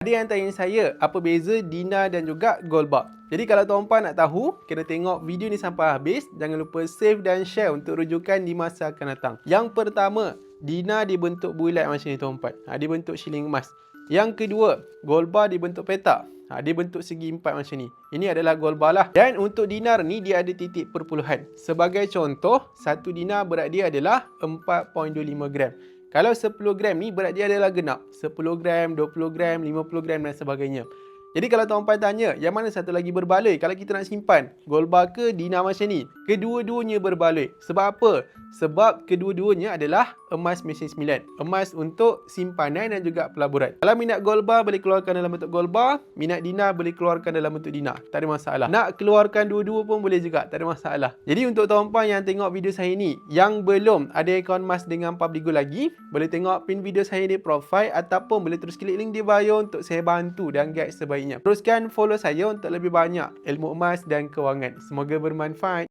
Ada yang tanya saya, apa beza Dina dan juga gold bar? Jadi kalau tuan-puan nak tahu, kena tengok video ni sampai habis. Jangan lupa save dan share untuk rujukan di masa akan datang. Yang pertama, Dina dibentuk bulat macam ni tuan-puan. Dia bentuk shilling emas. Yang kedua, gold bar dibentuk petak. Dia bentuk segi empat macam ni. Ini adalah gold bar lah. Dan untuk dinar ni, dia ada titik perpuluhan. Sebagai contoh, satu dinar berat dia adalah 4.25 gram. Kalau 10 gram ni berat dia adalah genap. 10 gram, 20 gram, 50 gram dan sebagainya. Jadi kalau tuan-puan tanya, yang mana satu lagi berbaloi kalau kita nak simpan? Gold bar ke dinar macam ni? Kedua-duanya berbaloi. Sebab apa? Sebab kedua-duanya adalah emas mesin 9. Emas untuk simpanan dan juga pelaburan. Kalau minat gold bar boleh keluarkan dalam bentuk gold bar. Minat dinar boleh keluarkan dalam bentuk dinar. Tak ada masalah. Nak keluarkan dua-dua pun boleh juga. Tak ada masalah. Jadi untuk tuan-puan yang tengok video saya ni, yang belum ada akaun emas dengan Publigo lagi, boleh tengok pin video saya di profile ataupun boleh terus klik link di bio untuk saya bantu dan guide sebaiknya. Teruskan follow saya untuk lebih banyak ilmu emas dan kewangan. Semoga bermanfaat.